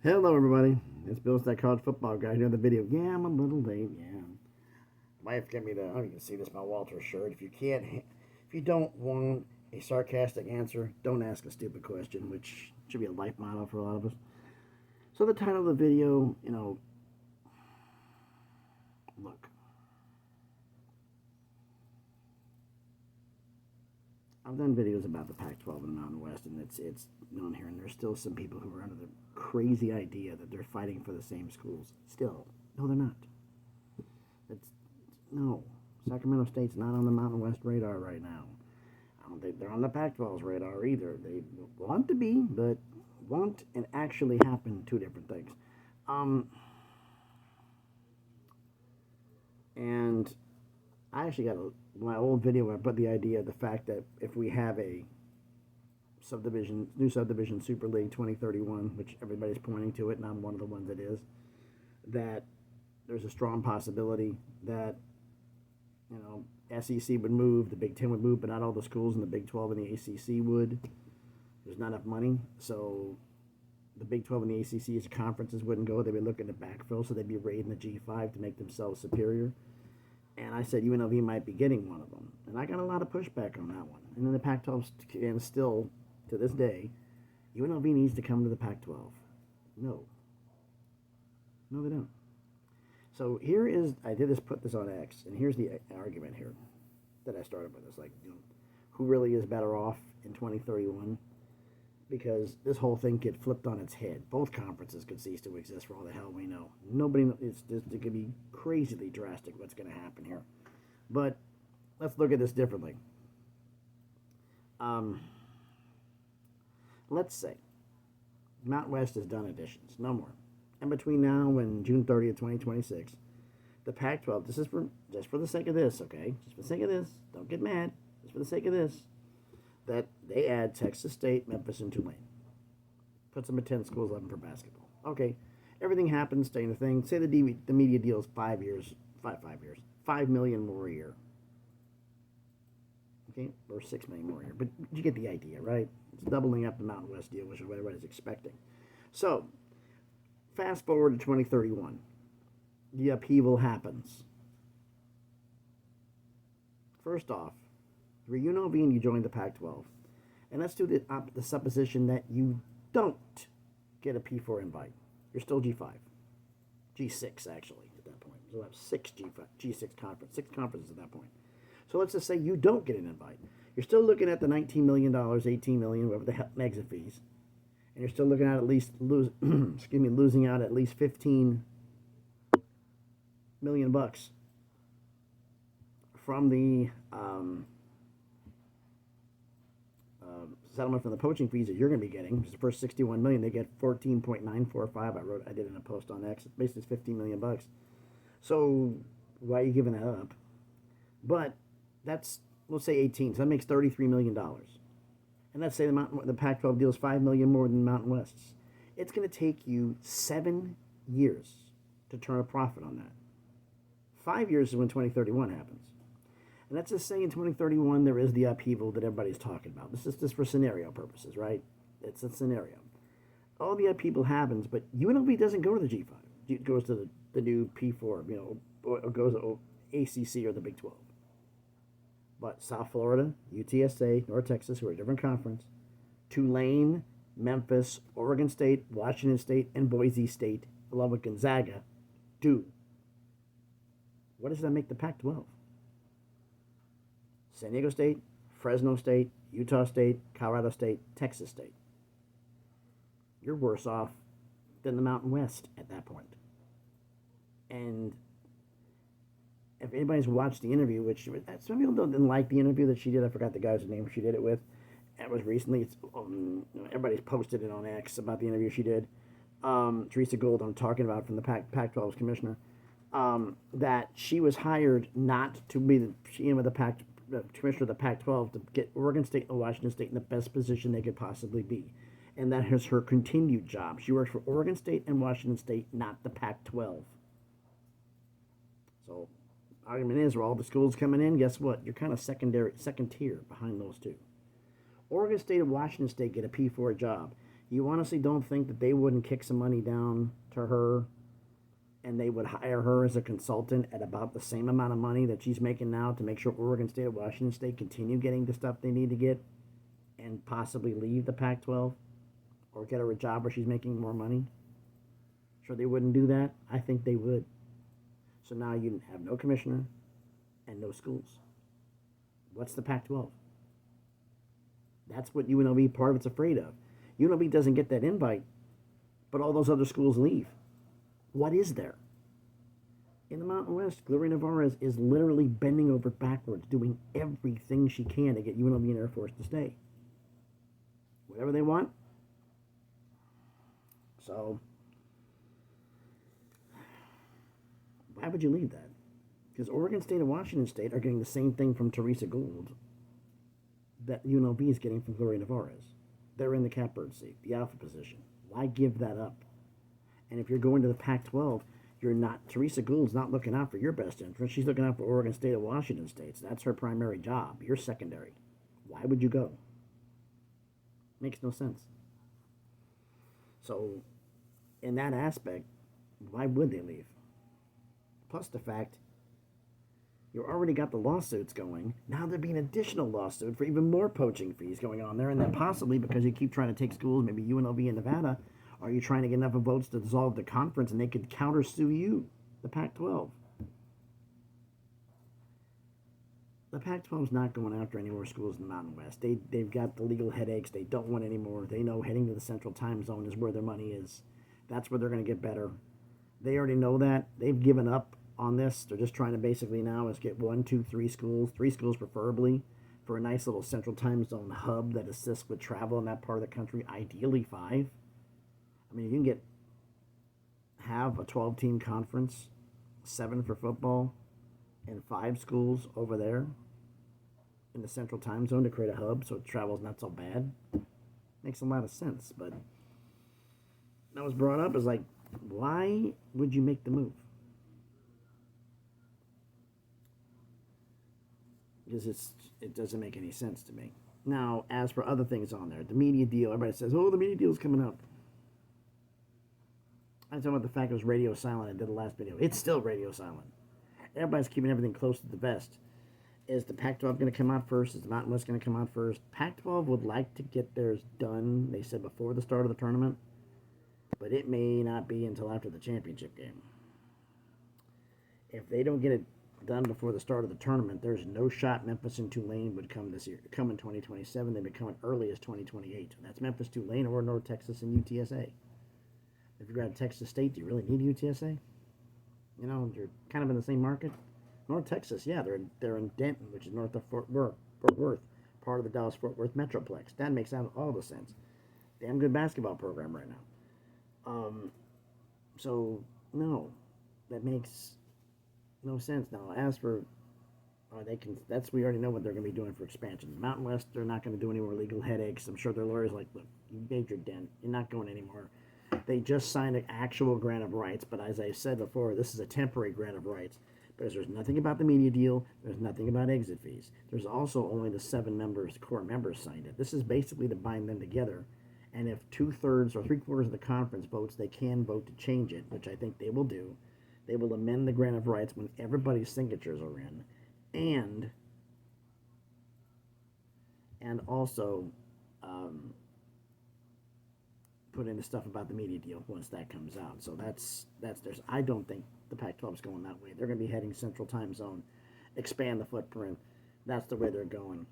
Hello, everybody. It's Bill's that college football guy. Another video. Yeah, I'm a little late. Yeah. Wife gave me the. I don't even see this. My Walter shirt. If you don't want a sarcastic answer, don't ask a stupid question, which should be a life motto for a lot of us. So the title of the video, look. I've done videos about the Pac-12 and the Mountain West, and it's known here. And there's still some people who are under the crazy idea that they're fighting for the same schools. Still, no, they're not. It's no. Sacramento State's not on the Mountain West radar right now. I don't think they're on the Pac-12's radar either. They want to be, but want and actually happen two different things. And I actually got my old video where I put the idea of the fact that if we have a new subdivision Super League 2031, which everybody's pointing to it, and I'm one of the ones that is, that there's a strong possibility that SEC would move, the Big Ten would move, but not all the schools in the Big 12 and the ACC would. There's not enough money, so the Big 12 and the ACC as conferences wouldn't go. They'd be looking to backfill, so they'd be raiding the G5 to make themselves superior. And I said UNLV might be getting one of them. And I got a lot of pushback on that one. And then the Pac-12, and still, to this day, UNLV needs to come to the Pac-12. No. No, they don't. So here is, put this on X, and here's the argument here that I started with. It's like, who really is better off in 2031? Because this whole thing could flipped on its head. Both conferences could cease to exist for all the hell we know. It could be crazily drastic what's going to happen here. But let's look at this differently. Let's say Mountain West has done additions, no more. And between now and June 30th, 2026, the Pac-12, this is just for the sake of this, okay? Just for the sake of this. Don't get mad. Just for the sake of this. That they add Texas State, Memphis, and Tulane. Puts them at 10 schools, 11 for basketball. Okay, everything happens, stay in the thing. Say the media deal is 5 years, 5 million more a year. Okay, or 6 million more a year. But you get the idea, right? It's doubling up the Mountain West deal, which is what everybody's expecting. So, fast forward to 2031. The upheaval happens. First off, you're UNLV and you join the Pac-12. And let's do the supposition that you don't get a P4 invite. You're still G5. G6, actually, at that point. So we'll have G6 conference, 6 conferences at that point. So let's just say you don't get an invite. You're still looking at the $19 million, $18 million, whatever the hell, exit fees. And you're still looking at least losing out at least $15 million bucks from the settlement from the poaching fees that you're going to be getting. Because the first $61 million, they get 14.945. I did in a post on X. Basically, it's $15 million bucks. So why are you giving that up? But that's, let's say 18. So that makes $33 million. And let's say the Pac-12 deals $5 million more than the Mountain West's. It's going to take you 7 years to turn a profit on that. 5 years is when 2031 happens. And let's just say in 2031 there is the upheaval that everybody's talking about. This is just for scenario purposes, right? It's a scenario. All the upheaval happens, but UNLV doesn't go to the G5. It goes to the new P4, or goes to ACC or the Big 12. But South Florida, UTSA, North Texas, who are a different conference, Tulane, Memphis, Oregon State, Washington State, and Boise State, along with Gonzaga, do. What does that make the Pac-12? San Diego State, Fresno State, Utah State, Colorado State, Texas State. You're worse off than the Mountain West at that point. And if anybody's watched the interview, which some people didn't like the interview that she did. I forgot the guy's name she did it with. It was recently. Everybody's posted it on X about the interview she did. Teresa Gould, I'm talking about, from the Pac-12's commissioner. That she was hired not to be the commissioner of the Pac-12 to get Oregon State and Washington State in the best position they could possibly be. And that is her continued job. She works for Oregon State and Washington State, not the Pac-12. So, argument is, where all the schools coming in, guess what? You're kind of second tier behind those two. Oregon State and Washington State get a P4 job. You honestly don't think that they wouldn't kick some money down to her and they would hire her as a consultant at about the same amount of money that she's making now to make sure Oregon State and Washington State continue getting the stuff they need to get and possibly leave the Pac-12 or get her a job where she's making more money? Sure they wouldn't do that? I think they would. So now you have no commissioner and no schools. What's the Pac-12? That's what UNLV part of it's afraid of. UNLV doesn't get that invite, but all those other schools leave. What is there? In the Mountain West, Gloria Navarez is literally bending over backwards, doing everything she can to get UNLV and Air Force to stay. Whatever they want. So, why would you leave that? Because Oregon State and Washington State are getting the same thing from Teresa Gould that UNLV is getting from Gloria Navarez. They're in the catbird seat, the alpha position. Why give that up? And if you're going to the Pac-12, you're not, Teresa Gould's not looking out for your best interest. She's looking out for Oregon State and Washington State. So that's her primary job. You're secondary. Why would you go? Makes no sense. So, in that aspect, why would they leave? Plus the fact you already got the lawsuits going. Now there'd be an additional lawsuit for even more poaching fees going on there, and then possibly because you keep trying to take schools, maybe UNLV in Nevada, are you trying to get enough votes to dissolve the conference and they could countersue you, the Pac-12? The Pac-12 is not going after any more schools in the Mountain West. They've got the legal headaches. They don't want any more. They know heading to the Central Time Zone is where their money is. That's where they're going to get better. They already know that. They've given up on this. They're just trying to basically now is get 1, 2, 3 schools, 3 schools preferably, for a nice little Central Time Zone hub that assists with travel in that part of the country, ideally 5. I mean, you can have a 12-team conference, 7 for football, and 5 schools over there in the Central Time Zone to create a hub so travel's not so bad. Makes a lot of sense, but that was brought up as like, why would you make the move? Because it doesn't make any sense to me. Now, as for other things on there, the media deal, everybody says, oh, the media deal is coming up. I'm talking about the fact it was radio silent. I did the last video. It's still radio silent. Everybody's keeping everything close to the vest. Is the Pac-12 going to come out first? Is the Mountain West going to come out first? Pac-12 would like to get theirs done, they said, before the start of the tournament. But it may not be until after the championship game. If they don't get it done before the start of the tournament, there's no shot Memphis and Tulane would come this year. Come in 2027. They would come as early as 2028. That's Memphis, Tulane, or North Texas and UTSA. If you grab Texas State, do you really need UTSA? You know, you're kind of in the same market. North Texas, yeah, they're in Denton, which is north of Fort Worth, part of the Dallas-Fort Worth Metroplex. That makes all the sense. Damn good basketball program right now. So, no, that makes no sense. Now, as for, we already know what they're going to be doing for expansion. Mountain West, they're not going to do any more legal headaches. I'm sure their lawyers are like, look, you made your dent. You're not going anymore. They just signed an actual grant of rights, but as I said before, this is a temporary grant of rights because there's nothing about the media deal. There's nothing about exit fees. There's also only the 7 core members signed it. This is basically to bind them together. And if 2/3 or 3/4 of the conference votes, they can vote to change it, which I think they will do. They will amend the grant of rights when everybody's signatures are in, and also put in the stuff about the media deal once that comes out. So I don't think the Pac-12 is going that way. They're going to be heading Central Time Zone, expand the footprint. That's the way they're going.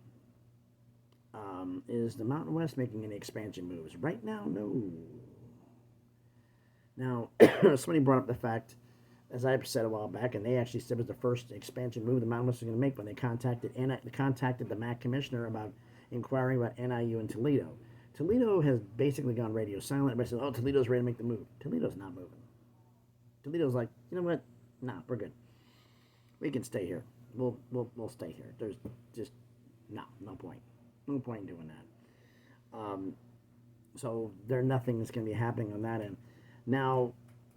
Is the Mountain West making any expansion moves? Right now, no. Now, somebody brought up the fact, as I said a while back, and they actually said it was the first expansion move the Mountain West was going to make when they contacted the MAC commissioner about inquiring about NIU and Toledo. Toledo has basically gone radio silent. Everybody says, oh, Toledo's ready to make the move. Toledo's not moving. Toledo's like, you know what? Nah, we're good. We can stay here. We'll stay here. There's just, no point. No point in doing that. So nothing is going to be happening on that end. Now,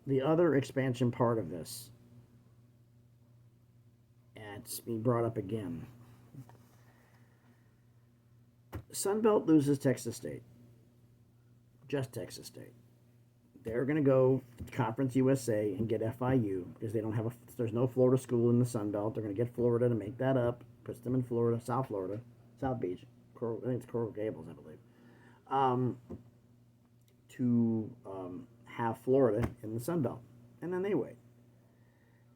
the other expansion part of this, and it's being brought up again. Sunbelt loses Texas State. just Texas State. They're going to go Conference USA and get FIU because they don't have there's no Florida school in the Sun Belt. They're going to get Florida to make that up. Puts them in Florida, South Beach. I think it's Coral Gables, I believe. To have Florida in the Sun Belt. And then they wait.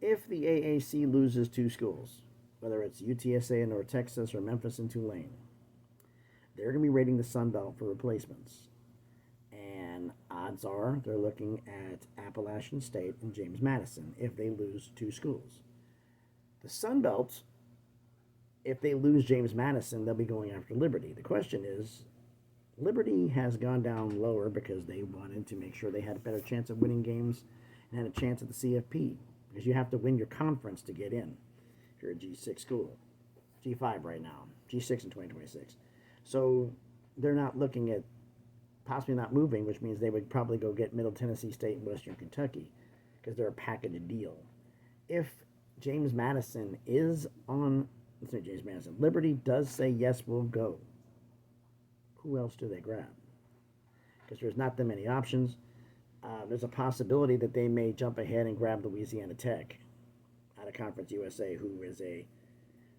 If the AAC loses 2 schools, whether it's UTSA in North Texas or Memphis and Tulane, they're going to be rating the Sun Belt for replacements. And odds are they're looking at Appalachian State and James Madison if they lose 2 schools. The Sun Belt, if they lose James Madison, they'll be going after Liberty. The question is, Liberty has gone down lower because they wanted to make sure they had a better chance of winning games and had a chance at the CFP. Because you have to win your conference to get in if you're a G6 school. G5 right now. G6 in 2026. So they're not looking at possibly not moving, which means they would probably go get Middle Tennessee State and Western Kentucky because they're a package deal. If James Madison is on, let's say James Madison, Liberty does say, yes, we'll go. Who else do they grab? Because there's not that many options. There's a possibility that they may jump ahead and grab Louisiana Tech out of Conference USA, who is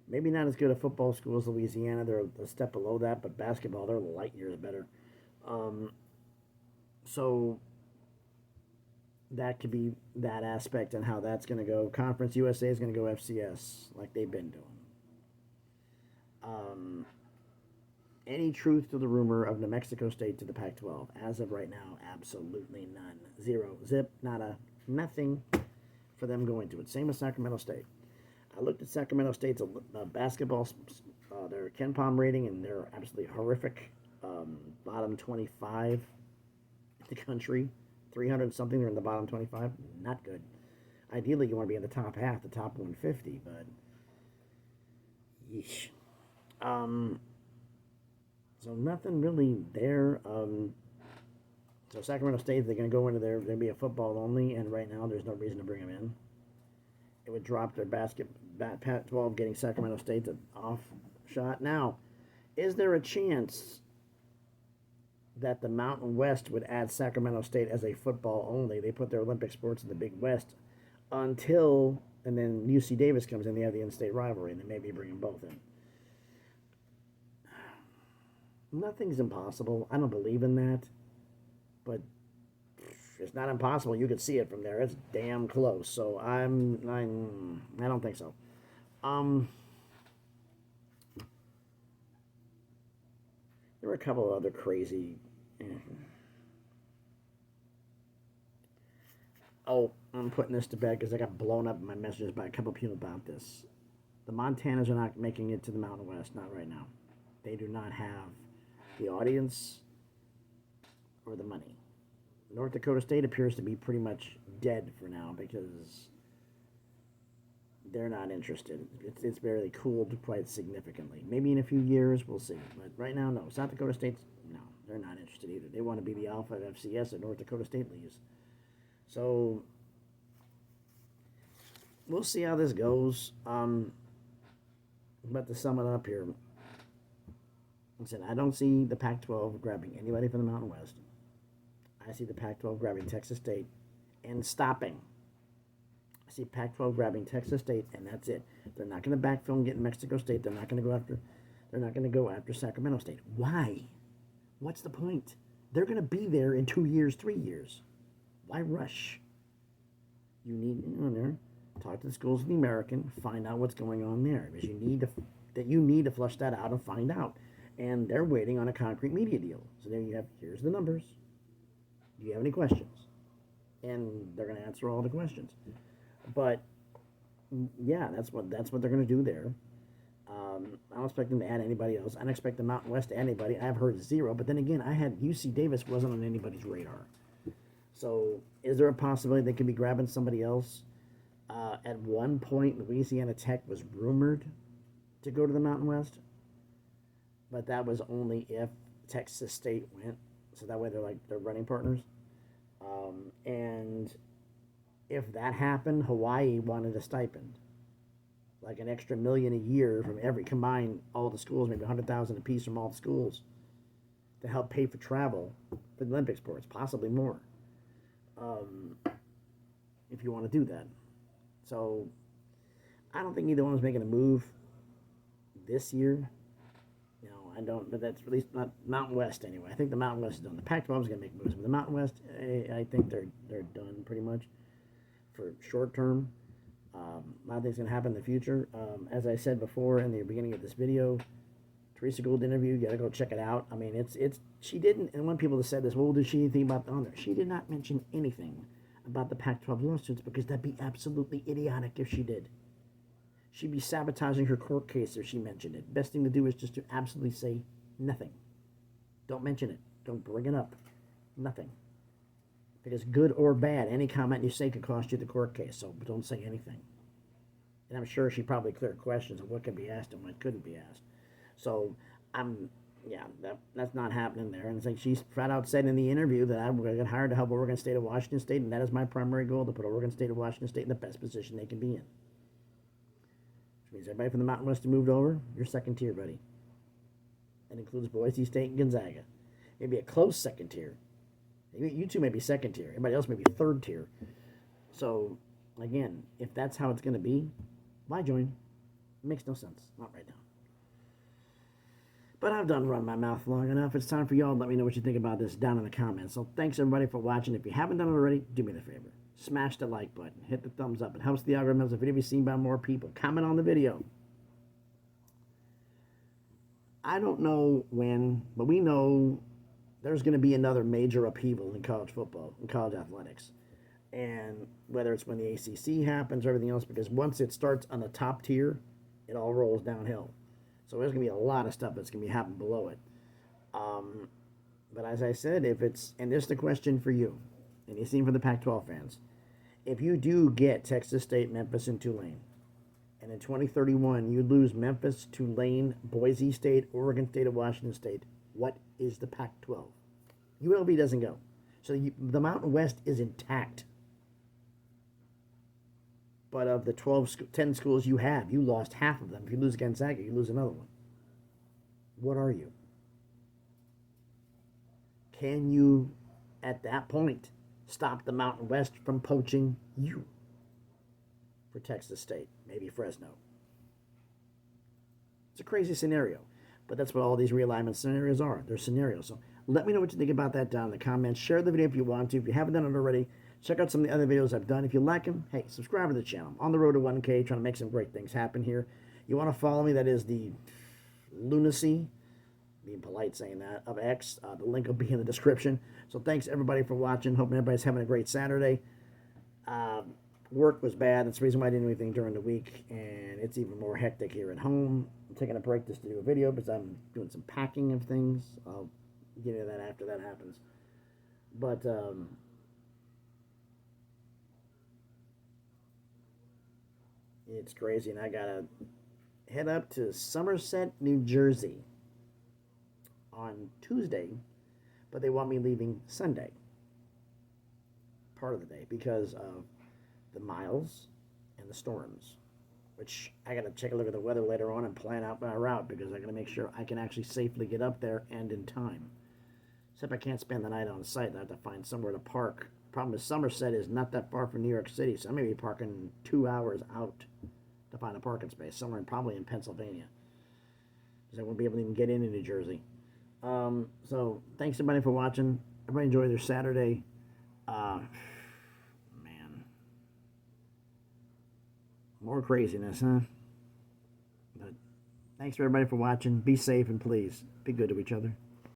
maybe not as good a football school as Louisiana. They're a step below that, but basketball, they're light years better. So that could be that aspect and how that's going to go. Conference USA is going to go FCS like they've been doing. Any truth to the rumor of New Mexico State to the Pac-12? As of right now, absolutely none. Zero. Zip. Nada. Nothing for them going to it. Same with Sacramento State. I looked at Sacramento State's basketball, their Ken Palm rating, and they're absolutely horrific. Bottom 25 in the country. 300 something, they're in the bottom 25. Not good. Ideally, you want to be in the top half, the top 150, but yeesh. So nothing really there. So Sacramento State, they're going to go into there. They're going to be a football only, and right now there's no reason to bring them in. It would drop their Pac-12 getting Sacramento State to off shot. Now, is there a chance that the Mountain West would add Sacramento State as a football only? They put their Olympic sports in the Big West until, and then UC Davis comes in. They have the in-state rivalry, and they maybe bring them both in. Nothing's impossible. I don't believe in that, but it's not impossible. You could see it from there. It's damn close. So I don't think so. There were a couple of other crazy. Oh, I'm putting this to bed because I got blown up in my messages by a couple of people about this. The Montanas are not making it to the Mountain West. Not right now. They do not have the audience or the money. North Dakota State appears to be pretty much dead for now because they're not interested. It's barely cooled quite significantly. Maybe in a few years, we'll see. But right now, no. South Dakota State's, no, they're not interested either. They want to be the alpha of FCS that North Dakota State leaves. So we'll see how this goes. But to sum it up here, I said, I don't see the Pac-12 grabbing anybody from the Mountain West. I see the Pac-12 grabbing Texas State and stopping. I see Pac-12 grabbing Texas State, and that's it. They're not going to backfill and get Mexico State. They're not going to go after Sacramento State. Why? What's the point? They're going to be there in 2 years, 3 years. Why rush? You need to go there, talk to the schools of the American, find out what's going on there, because you need to flush that out and find out. And they're waiting on a concrete media deal. So there you have, here's the numbers. Do you have any questions? And they're going to answer all the questions. But yeah, that's what they're going to do there. I don't expect them to add anybody else. I don't expect the Mountain West to add anybody. I've heard zero. But then again, I had UC Davis wasn't on anybody's radar. So is there a possibility they could be grabbing somebody else? At one point, Louisiana Tech was rumored to go to the Mountain West. But that was only if Texas State went. So that way they're running partners. And if that happened, Hawaii wanted a stipend. Like an extra $1 million a year from every combined all the schools, maybe $100,000 apiece from all the schools. to help pay for travel for the Olympic sports, possibly more, if you want to do that. So I don't think either one is making a move this year. I don't, but that's at least not Mountain West anyway. I think the Mountain West is done. The Pac-12 is going to make moves, but the Mountain West, I think they're done pretty much for short term. A lot of things going to happen in the future. As I said before in the beginning of this video, Teresa Gould interview, you got to go check it out. I mean, she didn't, and when people have said this, well, did she anything about the honor? She did not mention anything about the Pac-12 lawsuits because that'd be absolutely idiotic if she did. She'd be sabotaging her court case if she mentioned it. Best thing to do is just to absolutely say nothing. Don't mention it. Don't bring it up. Nothing. Because good or bad, any comment you say could cost you the court case, so don't say anything. And I'm sure she probably cleared questions of what could be asked and what couldn't be asked. So, that's not happening there. And it's like she's flat out said in the interview that I'm going to get hired to help Oregon State of Washington State, and that is my primary goal, to put Oregon State of Washington State in the best position they can be in. Which means everybody from the Mountain West who moved over, you're second tier, buddy. That includes Boise State and Gonzaga. Maybe a close second tier. Maybe you two may be second tier. Everybody else may be third tier. So, again, if that's how it's going to be, why join? It makes no sense. Not right now. But I've done run my mouth long enough. It's time for y'all to let me know what you think about this down in the comments. So thanks, everybody, for watching. If you haven't done it already, do me the favor. Smash the like button. Hit the thumbs up. It helps the algorithm of the video be seen by more people. Comment on the video. I don't know when, but we know there's going to be another major upheaval in college football, in college athletics. And whether it's when the ACC happens or everything else, because once it starts on the top tier, it all rolls downhill. So there's going to be a lot of stuff that's going to be happening below it. But as I said, and this is the question for you, and you see for the Pac-12 fans, if you do get Texas State, Memphis, and Tulane, and in 2031 you lose Memphis, Tulane, Boise State, Oregon State, and Washington State, what is the Pac-12? UNLV doesn't go. So the Mountain West is intact. But of the 10 schools you have, you lost half of them. If you lose Gonzaga, you lose another one. What are you? Can you, at that point, stop the Mountain West from poaching you for Texas State, maybe Fresno? It's a crazy scenario, but that's what all these realignment scenarios are. They're scenarios. So let me know what you think about that down in the comments. Share the video if you want to. If you haven't done it already, check out some of the other videos I've done. If you like them, hey, subscribe to the channel. I'm on the road to 1K, trying to make some great things happen here. You want to follow me, that is the lunacy, being polite saying that, of X. The link will be in the description. So thanks, everybody, for watching. Hoping everybody's having a great Saturday. Work was bad. That's the reason why I didn't do anything during the week, and it's even more hectic here at home. I'm taking a break just to do a video because I'm doing some packing of things. I'll get into that after that happens. But, it's crazy, and I gotta head up to Somerset, New Jersey on Tuesday, but they want me leaving Sunday, part of the day, because of the miles and the storms, which I gotta take a look at the weather later on and plan out my route, because I gotta make sure I can actually safely get up there and in time. Except I can't spend the night on site. I have to find somewhere to park. Problem is, Somerset is not that far from New York City, so I may be parking 2 hours out to find a parking space, somewhere probably in Pennsylvania, because I won't be able to even get into New Jersey. So thanks everybody for watching. Everybody enjoy their Saturday. Man, more craziness, huh? But thanks for everybody for watching. Be safe, and please be good to each other.